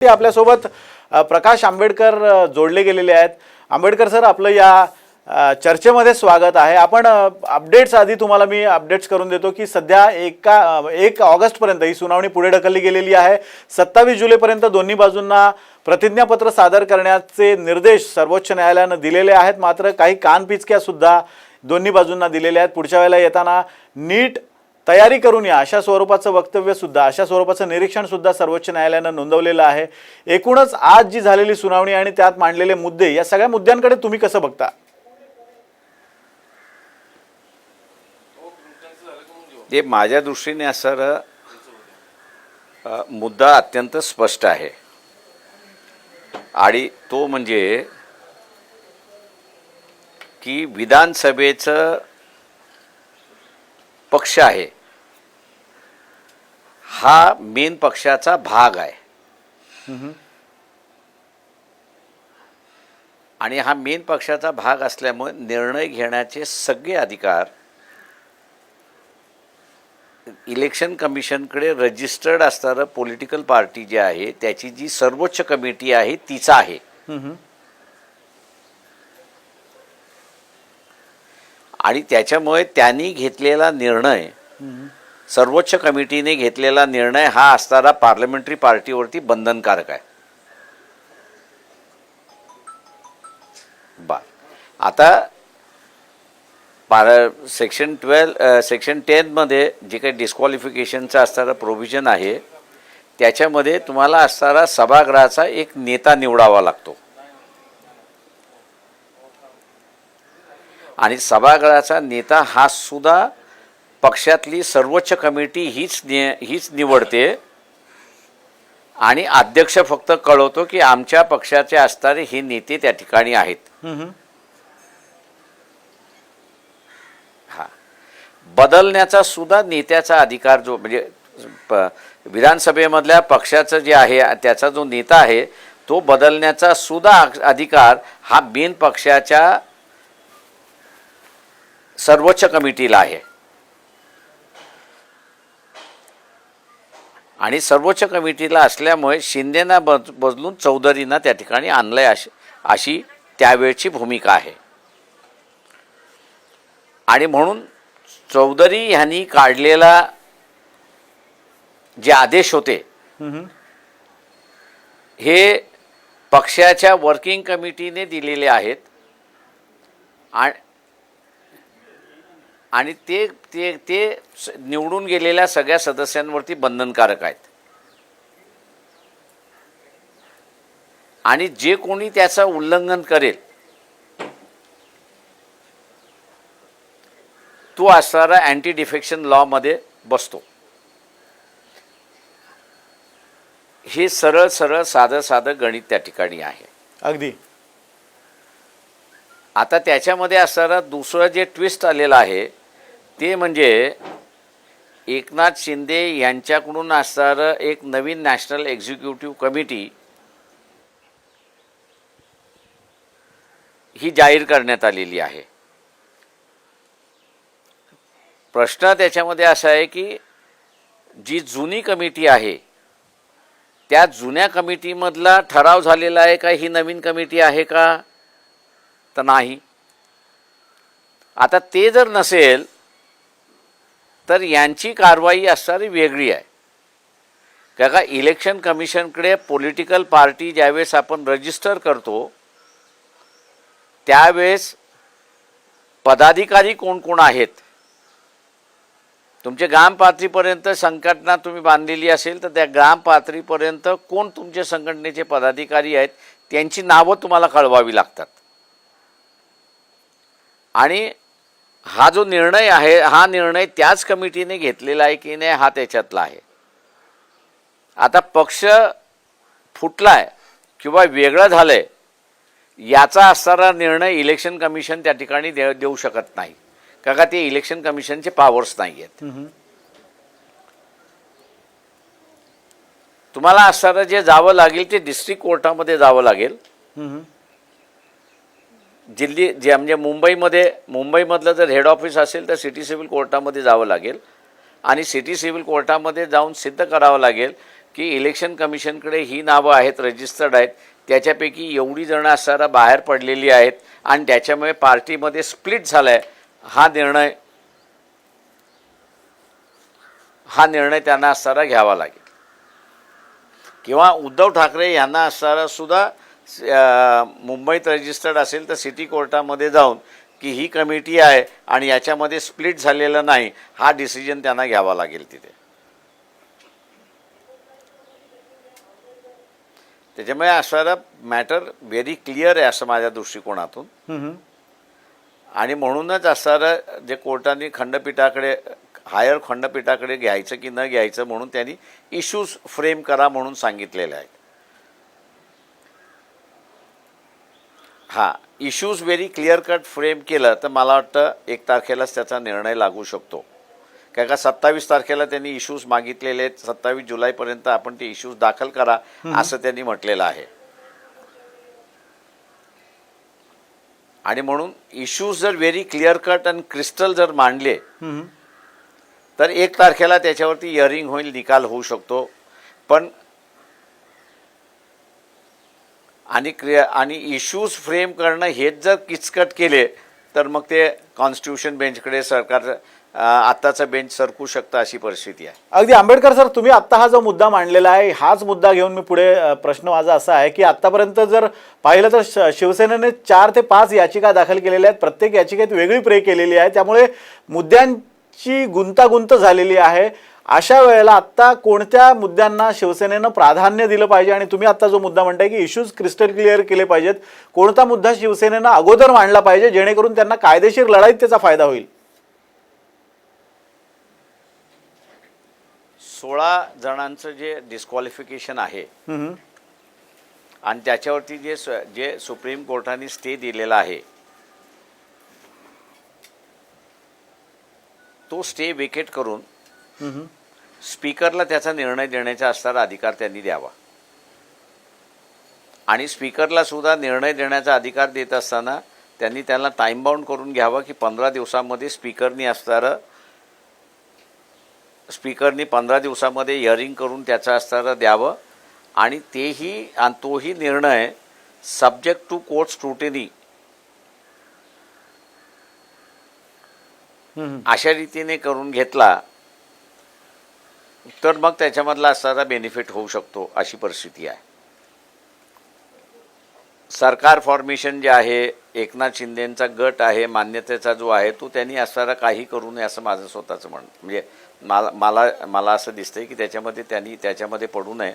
आपल्यासोबत प्रकाश आंबेडकर जोडले गेलेले आहेत। आंबेडकर सर, आपलं या चर्चेमध्ये स्वागत आहे। आपण अपडेट्स आधी तुम्हाला मी अपडेट्स करून देतो की सध्या 1 ऑगस्ट पर्यंत ही सुनावणी पुढे ढकलली गेलेली आहे। 27 जुलैपर्यंत दोन्ही बाजूंना प्रतिज्ञापत्र सादर करण्याचे निर्देश सर्वोच्च न्यायालयाने दिलेले आहेत। मात्र काही कानपिचक्या सुद्धा दोन्ही बाजूंना दिलेल्या आहेत। पुढच्या वेळेला येताना नीट तयारी करून या अशा स्वरूपाचं वक्तव्य सुद्धा, अशा स्वरूपाचं निरीक्षण सुद्धा सर्वोच्च न्यायालयाने नोंदवलेलं आहे। एकूणच आज जी झालेली सुनावणी आणि त्यात मांडलेले मुद्दे, या सगळ्या मुद्द्यांकडे तुम्ही कसं बघता? हे माझ्या दृष्टीने सर मुद्दा अत्यंत स्पष्ट आहे आणि तो म्हणजे की विधानसभेचं पक्ष आहे हा मेन पक्षाचा भाग आहे आणि हा मेन पक्षाचा भाग असल्यामुळे निर्णय घेण्याचे सगळे अधिकार इलेक्शन कमिशनकडे रजिस्टर्ड असणारं पॉलिटिकल पार्टी जे आहे त्याची जी सर्वोच्च कमिटी आहे तिचा आहे। आणि त्याच्यामुळे त्यांनी घेतलेला निर्णय, सर्वोच्च कमिटीने घेतलेला निर्णय हा असणारा पार्लमेंटरी पार्टीवरती बंधनकारक आहे। आता सेक्शन 10 मध्ये जे काही डिस्क्वालिफिकेशनचं असणारं प्रोव्हिजन आहे त्याच्यामध्ये तुम्हाला असणारा सभागृहाचा एक नेता निवडावा लागतो आणि सभागृहाचा नेता हा सुद्धा पक्षातली सर्वोच्च कमिटी हीच निवडते आणि अध्यक्ष फक्त कळवतो की आमच्या पक्षाचे असणारे हे नेते त्या ठिकाणी आहेत। हा बदलण्याचा सुद्धा नेत्याचा अधिकार जो म्हणजे विधानसभेमधल्या पक्षाचं जे आहे त्याचा जो नेता आहे तो बदलण्याचा सुद्धा अधिकार हा मेन पक्षाच्या सर्वोच्च कमिटीला आहे आणि सर्वोच्च कमिटीला असल्यामुळे शिंदेना बदलून चौधरींना त्या ठिकाणी आणलंय अशी त्यावेळची भूमिका आहे। आणि म्हणून चौधरी यांनी काढलेला जे आदेश होते हे पक्षाच्या वर्किंग कमिटीने दिलेले आहेत आणि ते ते ते निवडून गेलेल्या सगळ्या सदस्यांवरती बंधनकारक आहेत आणि जे कोणी त्याचं उल्लंघन करेल तो असणारा अँटी डिफेक्शन लॉ मध्ये बसतो। हे सरळ सरळ साधं गणित त्या ठिकाणी आहे अगदी। आता त्याच्यामध्ये असणारा दुसरं जे ट्विस्ट आलेलं आहे ते म्हणजे एकनाथ शिंदे यांच्याकडून असणारं एक नवीन नॅशनल एक्झिक्युटिव्ह कमिटी ही जाहीर करण्यात आलेली आहे। प्रश्न त्याच्यामध्ये असा आहे की जी जुनी कमिटी आहे त्या जुन्या कमिटीमधला ठराव झालेला आहे का, ही नवीन कमिटी आहे का, तर नाही। आता ते जर नसेल तर यांची कारवाई असणारी वेगळी आहे। का इलेक्शन कमिशनकडे पॉलिटिकल पार्टी ज्यावेळेस आपण रजिस्टर करतो त्यावेळेस पदाधिकारी कोण कोण आहेत, तुमच्या ग्राम पातळीपर्यंत संघटना तुम्ही बांधलेली असेल तर त्या ग्राम पातळीपर्यंत कोण तुमचे संघटनेचे पदाधिकारी आहेत त्यांची नावं तुम्हाला कळवावी लागतात आणि हा जो निर्णय आहे हा निर्णय त्याच कमिटीने घेतलेला आहे की नाही हा त्याच्यातला आहे। आता पक्ष फुटलाय किंवा वेगळं झालंय याचा असणारा निर्णय इलेक्शन कमिशन त्या ठिकाणी देऊ शकत नाही का ते इलेक्शन कमिशनचे पॉवर्स नाही आहेत। तुम्हाला असणारं जे जावं लागेल ते डिस्ट्रिक्ट कोर्टामध्ये जावं लागेल। दिल्ली जे म्हणजे मुंबईमधलं जर हेड ऑफिस असेल तर सिटी सिव्हिल कोर्टामध्ये जावं लागेल आणि सिटी सिव्हिल कोर्टामध्ये जाऊन सिद्ध करावं लागेल की इलेक्शन कमिशनकडे ही नावं आहेत, रजिस्टर्ड आहेत, त्याच्यापैकी एवढी जणं असताना बाहेर पडलेली आहेत आणि त्याच्यामुळे पार्टीमध्ये स्प्लिट झाला आहे, हा निर्णय त्यांना असताना घ्यावा लागेल. किंवा उद्धव ठाकरे यांना असताना सुद्धा मुंबईत रजिस्टर्ड असेल तर सिटी कोर्टामध्ये जाऊन की ही कमिटी आहे आणि याच्यामध्ये स्प्लिट झालेलं नाही, हा डिसिजन त्यांना घ्यावा लागेल तिथे. त्याच्यामुळे असणारा मॅटर व्हेरी क्लिअर आहे असं माझ्या दृष्टिकोनातून. आणि म्हणूनच असणारं जे कोर्टाने खंडपीठाकडे हायर खंडपीठाकडे घ्यायचं की न घ्यायचं म्हणून त्यांनी इश्यूज फ्रेम करा म्हणून सांगितलेले आहेत. हां, issues very clear cut frame केलं तर मला वाटतं 1 तारखेलाच त्याचा निर्णय लागू शकतो. कारण का 27 तारखेला त्यांनी इश्यूज मागितलेले आहेत, 27 जुलैपर्यंत आपण ते इश्यूज दाखल करा असं त्यांनी म्हटलेलं आहे. आणि म्हणून इश्यूज जर व्हेरी क्लिअर कट आणि क्रिस्टल जर मांडले तर 1 तारखेला त्याच्यावरती हिअरिंग होईल, निकाल होऊ शकतो. पण आणि इश्यूज फ्रेम करणं हेच जर किचकट केले तर मग ते कॉन्स्टिट्यूशन बेंचकडे सरकार आत्ताचा बेंच सरकू शकतं अशी परिस्थिती आहे. अगदी आंबेडकर सर, तुम्ही आत्ता हा जो मुद्दा मांडलेला आहे हाच मुद्दा घेऊन मी पुढे प्रश्न माझा असा आहे की आत्तापर्यंत जर पाहिलं तर शिवसेनेने 4 ते 5 याचिका दाखल केलेल्या आहेत, प्रत्येक याचिकेत वेगळी प्रे केलेली आहे, त्यामुळे मुद्द्यांची गुंतागुंत झालेली आहे. अशा वेळेला आत्ता कोणत्या मुद्द्यांना शिवसेनेनं प्राधान्य दिलं पाहिजे? आणि तुम्ही आत्ता जो मुद्दा म्हणताय की इश्यूज क्रिस्टल क्लिअर केले पाहिजेत, कोणता मुद्दा शिवसेनेनं अगोदर मांडला पाहिजे जेणेकरून त्यांना कायदेशीर लढाईत त्याचा फायदा होईल? 16 जणांचं जे डिस्क्वालिफिकेशन आहे आणि त्याच्यावरती जे सुप्रीम कोर्टाने स्टे दिलेला आहे तो स्टे वेकेट करून स्पीकरला त्याचा निर्णय देण्याचा असणारा अधिकार त्यांनी द्यावा. आणि स्पीकरला सुद्धा निर्णय देण्याचा अधिकार देत असताना त्यांनी त्याला टाईम बाउंड करून घ्यावा की 15 दिवसामध्ये स्पीकरनी 15 दिवसामध्ये हिअरिंग करून त्याचं असणारं द्यावं. आणि तोही निर्णय सब्जेक्ट टू कोर्ट स्क्रुटिनी अशा रीतीने करून घेतला तर मग त्याच्यामधला असणारा बेनिफिट होऊ शकतो अशी परिस्थिती आहे. सरकार फॉर्मेशन जे आहे, एकनाथ शिंदेंचा गट आहे, मान्यतेचा जो आहे तो त्यांनी असणारा काही करू नये असं माझं स्वतःचं म्हणणं. म्हणजे मला असं दिसतंय की त्यांनी त्याच्यामध्ये पडू नये.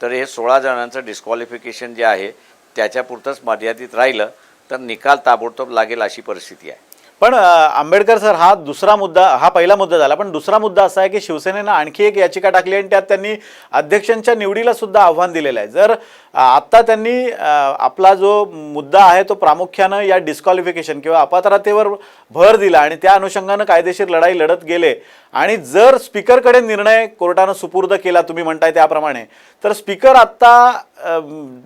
तर हे 16 जणांचं डिस्क्वालिफिकेशन जे आहे त्याच्यापुरतंच मर्यादित राहिलं तर निकाल ताबडतोब लागेल अशी परिस्थिती आहे. पण आंबेडकर सर, हा पहिला मुद्दा झाला, पण दुसरा मुद्दा असा आहे की शिवसेनेनं आणखी एक याचिका टाकली आणि त्यात त्यांनी अध्यक्षांच्या निवडीला सुद्धा आव्हान दिलेलं आहे. जर आत्ता त्यांनी आपला जो मुद्दा आहे तो प्रामुख्यानं या डिस्क्वालिफिकेशन किंवा अपात्रतेवर भर दिला आणि त्या अनुषंगानं कायदेशीर लढाई लढत गेले आणि जर स्पीकरकडे निर्णय कोर्टानं सुपूर्द केला तुम्ही म्हणताय त्याप्रमाणे, तर स्पीकर आत्ता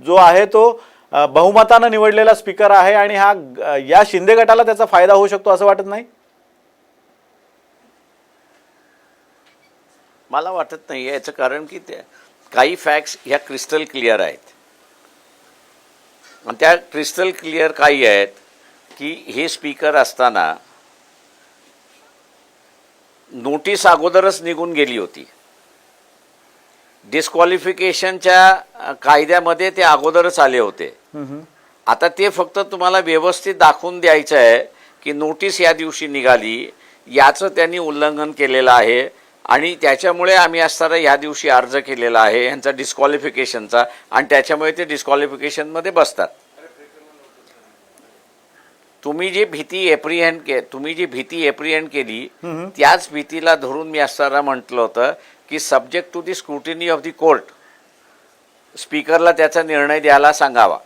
जो आहे तो बहुमतानं निवडलेला स्पीकर आहे आणि या शिंदे गटाला त्याचा फायदा होऊ शकतो असं वाटत नाही? मला वाटत नाही. याचं कारण की काही फॅक्ट्स ह्या क्रिस्टल क्लिअर आहेत. आणि त्या क्रिस्टल क्लिअर काही आहेत की हे स्पीकर असताना नोटीस अगोदरच निघून गेली होती. डिस्क्वालिफिकेशनच्या कायद्यामध्ये ते अगोदरच आले होते. आता ते फक्त तुम्हाला व्यवस्थित दाखवून द्यायचं आहे की नोटीस या दिवशी निघाली, याचं त्यांनी उल्लंघन केलेलं आहे आणि त्याच्यामुळे आम्ही असताना या दिवशी अर्ज केलेला आहे यांचा डिस्क्वालिफिकेशनचा आणि त्याच्यामुळे ते डिस्क्वालिफिकेशनमध्ये बसतात. तुम्ही जी भीती एप्रिहेंड केली त्याच भीतीला धरून मी असताना म्हटलं होतं की subject to the scrutiny of the court स्पीकरला त्याचा निर्णय द्यायला सांगावा.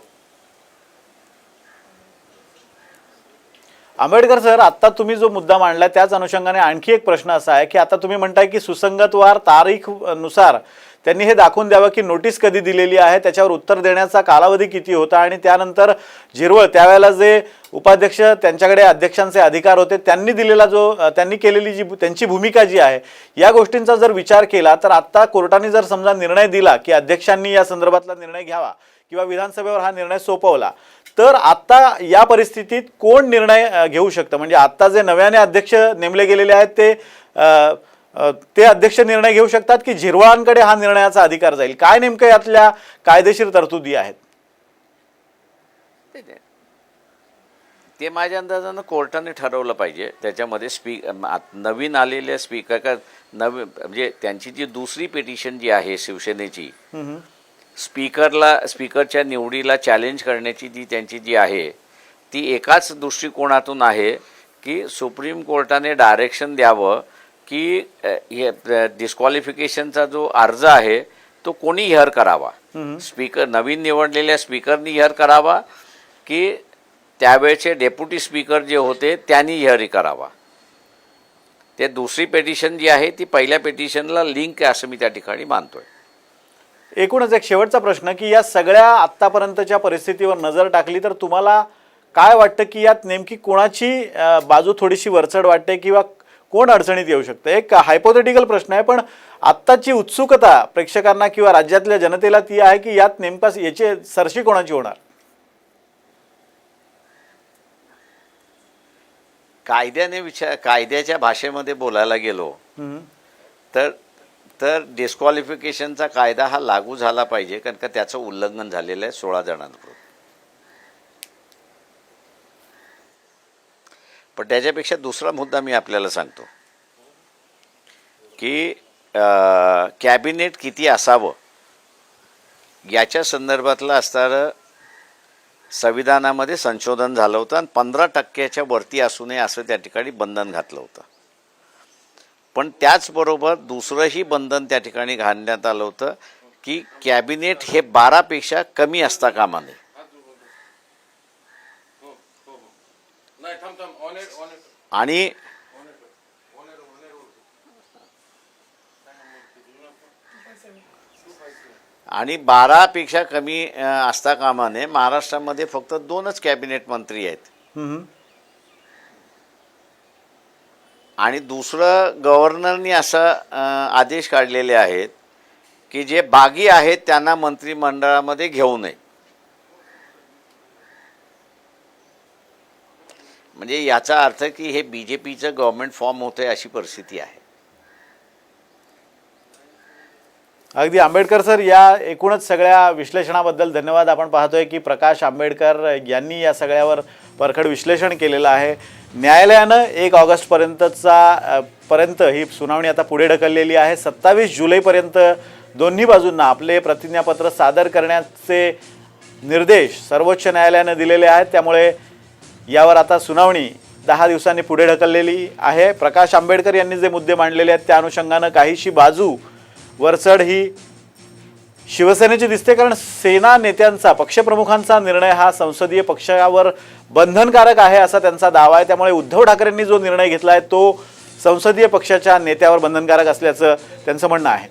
आंबेडकर सर, आत्ता तुम्ही जो मुद्दा मांडला त्याच अनुषंगाने आणखी एक प्रश्न असा आहे की आता तुम्ही म्हणताय की सुसंगतवार तारीख नुसार त्यांनी हे दाखवून द्यावं की नोटीस कधी दिलेली आहे, त्याच्यावर उत्तर देण्याचा कालावधी किती होता आणि त्यानंतर झिरवळ त्यावेळेला जे उपाध्यक्ष त्यांच्याकडे अध्यक्षांचे अधिकार होते त्यांनी दिलेला त्यांनी केलेली जी त्यांची भूमिका जी आहे या गोष्टींचा जर विचार केला तर आत्ता कोर्टाने जर समजा निर्णय दिला की अध्यक्षांनी या संदर्भातला निर्णय घ्यावा किंवा विधानसभेवर हा निर्णय सोपवला तर आता या परिस्थितीत कोण निर्णय घेऊ शकतं? म्हणजे आता जे नव्याने अध्यक्ष नेमले गेलेले आहेत ते अध्यक्ष निर्णय घेऊ शकतात की झिरवाळांकडे हा निर्णयाचा अधिकार जाईल? काय नेमकं यातल्या कायदेशीर तरतुदी आहेत? ते माझ्या अंदाजानं कोर्टाने ठरवलं पाहिजे. त्याच्यामध्ये नवीन आलेल्या स्पीकर म्हणजे त्यांची जी दुसरी पिटिशन जी आहे शिवसेनेची, स्पीकरच्या निवडीला चॅलेंज करण्याची त्यांची जी आहे ती एकाच दृष्टिकोनातून आहे की सुप्रीम कोर्टाने डायरेक्शन द्यावं की हे डिस्क्वालिफिकेशनचा जो अर्ज आहे तो कोणी हिअर करावा, नवीन निवडलेल्या स्पीकरनी हिअर करावा की त्यावेळेचे डेप्युटी स्पीकर जे होते त्यांनी हिअर करावा. ते दुसरी पिटिशन जी आहे ती पहिल्या पिटिशनला लिंक आहे असं मी त्या ठिकाणी मानतोय. एकूणच एक शेवटचा प्रश्न की या सगळ्या आत्तापर्यंतच्या परिस्थितीवर नजर टाकली तर तुम्हाला काय वाटतं की यात नेमकी कोणाची बाजू थोडीशी वरचढ वाटते किंवा कोण अडचणीत येऊ शकतं? एक हायपोथेटिकल प्रश्न आहे, पण आत्ताची उत्सुकता प्रेक्षकांना किंवा राज्यातल्या जनतेला ती आहे की यात नेमका याची सरशी कोणाची होणार? कायद्याच्या भाषेमध्ये बोलायला गेलो तर डिस्क्वालिफिकेशनचा कायदा हा लागू झाला पाहिजे, कारण का त्याचं उल्लंघन झालेलं आहे 16 जणांकडून. पण त्याच्यापेक्षा दुसरा मुद्दा मी आपल्याला सांगतो की कॅबिनेट किती असावं याच्या संदर्भातलं असणारं संविधानामध्ये संशोधन झालं होतं आणि 15% वरती असू नये असं त्या ठिकाणी बंधन घातलं होतं. पण त्याचबरोबर दुसरंही बंधन त्या ठिकाणी घालण्यात आलं होतं की कॅबिनेट हे 12पेक्षा कमी असता कामा नये. आणि 12पेक्षा कमी असता कामा नये. महाराष्ट्रामध्ये फक्त 2च कॅबिनेट मंत्री आहेत. आणि दुसरं गव्हर्नरनी असं आदेश काढलेले आहेत की जे बागी आहेत त्यांना मंत्रिमंडळामध्ये घेऊ नये. म्हणजे याचा अर्थ की हे BJPचं गव्हर्नमेंट फॉर्म होतंय अशी परिस्थिती आहे. अगदी आंबेडकर सर, या एकूणच सगळ्या विश्लेषणाबद्दल धन्यवाद. आपण पाहतोय की प्रकाश आंबेडकर यांनी या सगळ्यावर परखड विश्लेषण केलेलं आहे. न्यायालयानं 1 ऑगस्टपर्यंत ही सुनावणी आता पुढे ढकललेली आहे. 27 जुलैपर्यंत दोन्ही बाजूंना आपले प्रतिज्ञापत्र सादर करण्याचे निर्देश सर्वोच्च न्यायालयानं दिलेले आहेत. त्यामुळे यावर आता सुनावणी 10 दिवसांनी पुढे ढकललेली आहे. प्रकाश आंबेडकर यांनी जे मुद्दे मांडलेले आहेत त्या अनुषंगानं काहीशी बाजू वरचढ ही शिवसेनेची दिसते, कारण सेना नेत्यांचा पक्षप्रमुखांचा निर्णय हा संसदीय पक्षावर बंधनकारक आहे असा त्यांचा दावा आहे. त्यामुळे उद्धव ठाकरेंनी जो निर्णय घेतला आहे तो संसदीय पक्षाच्या नेत्यावर बंधनकारक असल्याचं त्यांचं म्हणणं आहे.